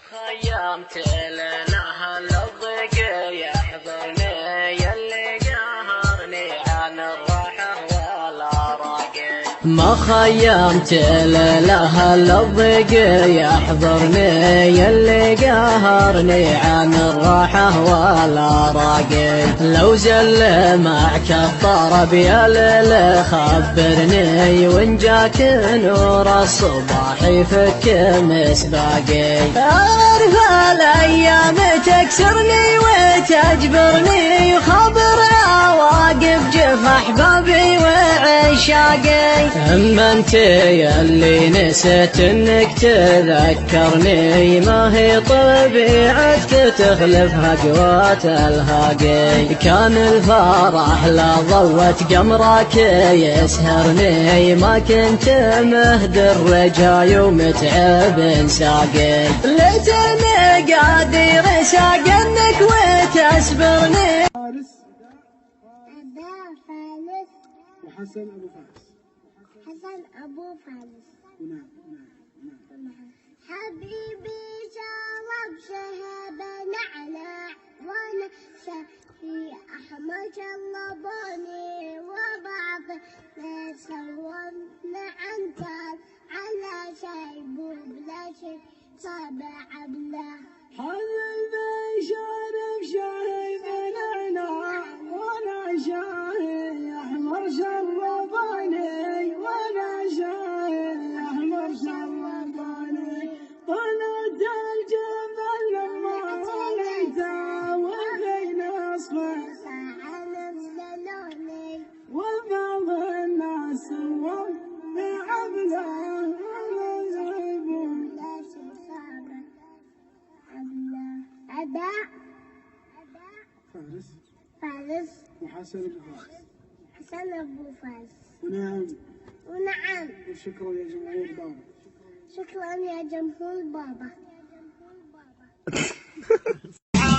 خيمت لها الضيق يحضرني يلي قهرني عن الراحة ولا راقي. ما خيمت لها الضيق يحضرني يلي قهرني عن الراحة ولا راقي. لو زل معك الضرب يا ليل خبرني وإن جاك نور الصباح يفك مسباقي. أعرف الأيام تكسرني وتجبرني خبر واقف جف أحبابي وعشاقي. أما أنت يلي نسيت إنك تذكرني ما هي طبيعتك تخلفها قوات الهاقي. كان الفرح لا ضوت قمرك يسهرني ما كنت مهدر رجاي ومتعب ساقي. ليتني قادر ساقنك وتسبرني. فارس وحسن أبو فارس. حسن أبو فارس. نعم. حبيبي شرب شهب نعناع وانا شهي أحمر جلبوني وبعض سومنا عنتر على شيب وبلا شيء صابع بلا. حبيبي شرب شهي نعناع وانا شهي أحمر جلبوني وانا شهي أحمر جلبوني. طلعت الجبل لما وليته وبين اصبع وبعض الناس وبعبله فارس وحسن أبو فارس. حسن أبو فارس. ونعم. وشكرا يا جمهور بابا. شكرا يا جمهور بابا.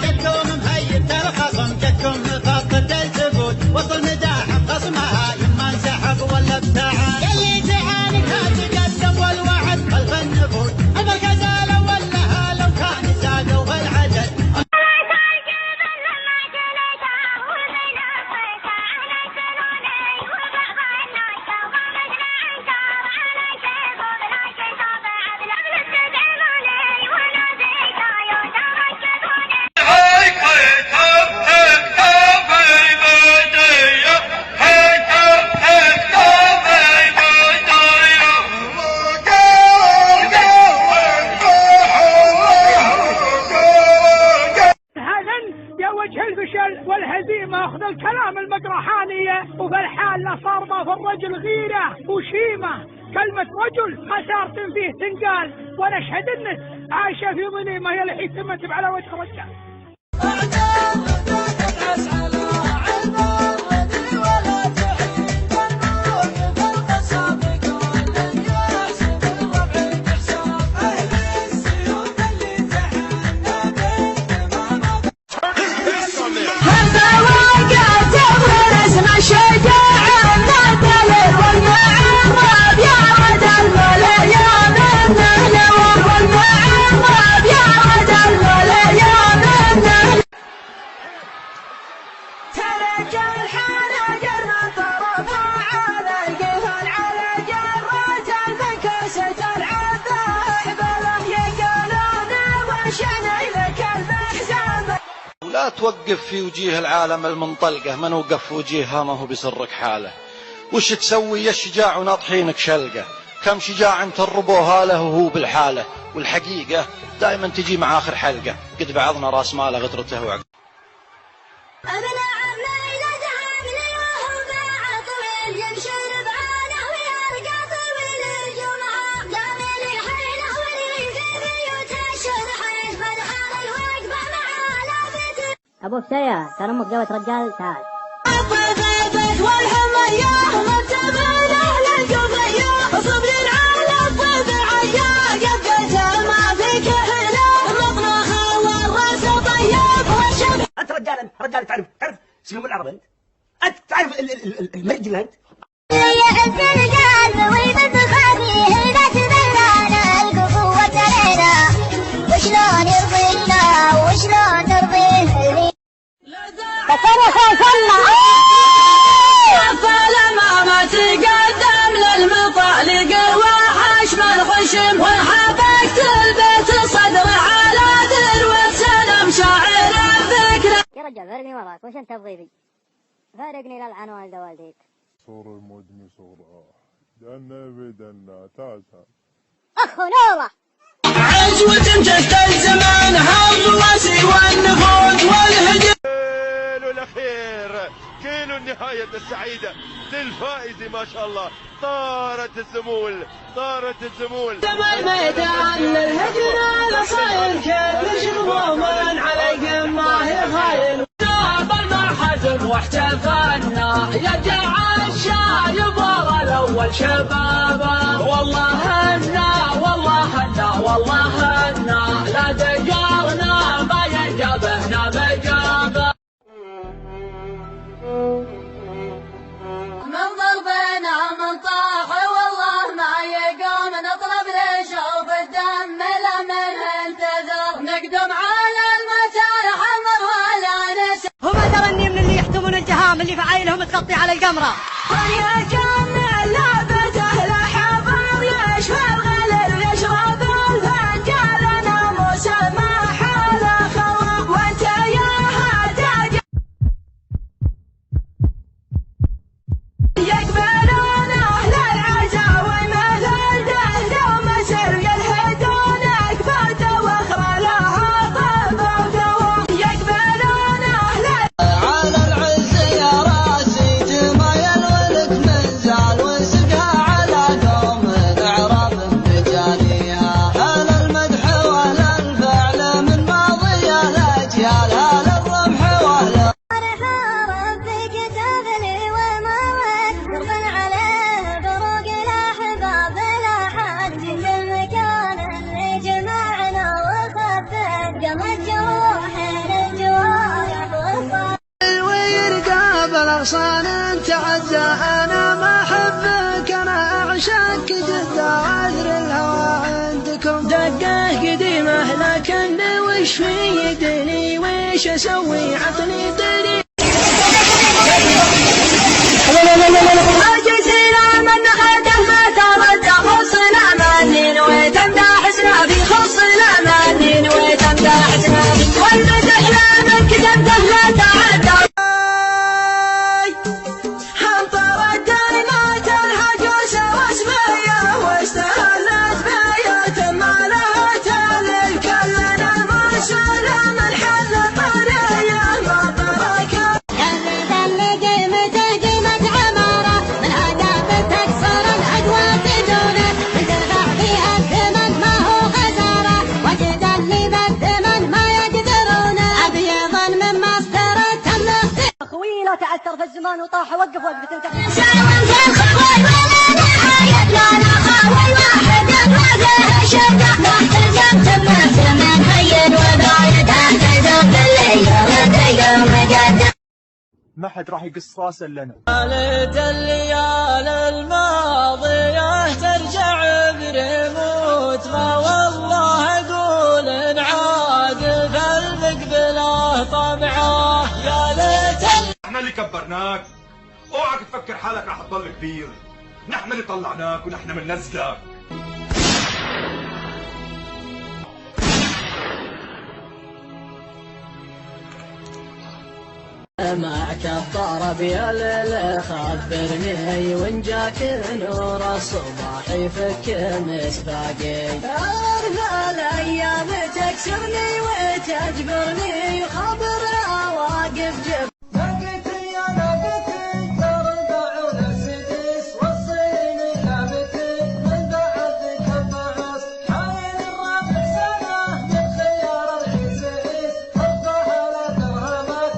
جتكم مهيب الخصم جتكم فضة الزبون وصل مداح بخصمها يما انسحب ولا ابتعد. يلي تعانق تقدم والوعد خلف النفوس الغزال ولها لو كان زادوا بالعدد. والهزيمة أخذ الكلام المقرحانية وفي الحال لا صار ما في الرجل غيرة وشيمة. كلمة رجل خسارة فيه تنقال ونشهد انك عايشة في ظليمة هي اللي تمتب على وجه رجال. لا توقف في وجيه العالم المنطلقة، من وقف في وجيهها ما هو بيسرك حاله. وش تسوي يا الشجاع وناطحينك شلقة؟ كم شجاع انت الربوها له وهو بالحالة. والحقيقة دائما تجي مع آخر حلقة قد بعضنا راس ماله غدرته وعقله. أبوك سيا كان أمك جوة رجال تعال. أنت رجال تعرف سلوك العرب أنت تعرف المرجل أنت. يا ابن الرجال ويبت خاني هنا تبين على القوة علينا وشلون وصلنا. فلما ما تقدم للمطالق وحش بالخشم وحبكت البيت صدر على ذروة سلم شاعر الفكرة. يا رجال فارقني وراك، وش انت تبغي بي؟ فارقني للعن والد والديك. صور المدمي صورة دنا بدنا تاسع اخ نوره عزوة جد الزمان هالرواسي والنفوذ والهجر. كيلو الأخير، كيلو النهاية السعيدة للفائز ما شاء الله. طارت الزمول، طارت الزمول. الميدان للهجر على صاير كيف شغبوم عليكم ما هي خاين. جاب المرحزن واحتفلنا يرجع الشايب ورا الأول شبابه. والله هنا والله هنا والله هنا لا دقرنا ما ينجبنا بجابه. من ضربنا من طاح والله ما يقوم نطلب لشوف الدم لمن انتظر نقدم على المتار حمر ولا نسى. هم ترني من اللي يحتمون الجهام اللي في عينهم تغطي على القمره. يا جمع لعبته لحظر يشفى الغلل يشرب الفنجان ناموس ما حال خلق وانت يا هداج يقبلون اهل العزاوي مثل دهر ومسر يلحدونك فات واخرى لها طب ودواء. يقبلون اهل على العز يا راسي جمايل ولد منزال وسقها على قوم اعراب بجانيها. هل المدح ولا الفعل من ماضي الاجيال هل الرمح ولا ربي كتب لي وموت قربا عليه بروق الأحباب لا حد في المكان اللي جمعنا وخفت قمت جروحنا الجوارح وصار ويرقى بالاغصان تعزى. انا ما احبك انا اعشق جدا عذر الهوى عندكم دقه قديمه لكن وش في يدني وش اسوي عقلي دري. اجينا من خده ما ترد خصنا منين وتمدحنا في خصنا منين وتمدحنا والمدح لا من كتبته لا تعدى. انطرت كلمات الهجوس واسمية واستهلت بيوت ما لها تالي كلنا المرسول من حل طرية ما ترك. هذا اللي قيمته قيمة عمارة من هدف تكسر الأدوات دونه من ترفع فيها الثمن ما هو خسارة وجد اللي بالثمن ما يقدرونه أبيضا من مصدر التملق. اخوي لو تعثر في الزمان وطاح وقف وقفه انت. ساوم في الخوي ولا نهاية لا نخاوي واحد ما فيه شدة محتزم تمثل من هين وبايد احتزم بالليل مقدم. ما حد راح يقص راسه الا انا. خالد الليال الماضية ترجع بريموت ما والله اقول انعاد فالمقبله طبعه يا ليت. احنا اللي كبرناك، اوعك تفكر حالك راح تضل كبير. نحن اللي طلعناك ونحن من نزلك. معك الطرب يا ليل خبرني وان جاك نور الصباح يفك مسفاقي. ارفع الايام تكسرني وتجبرني خبر واقف جب. نقتي يا نقتي تربع السدس وصيني لابتي من بعدك النعس حايل الرابع سنه من خيار الحسيس الظهر درهمك.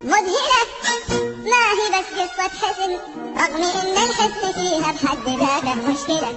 مذهلة ما هي بس قصة حزن رغم ان الحزن فيها بحد ذاته مشكلة.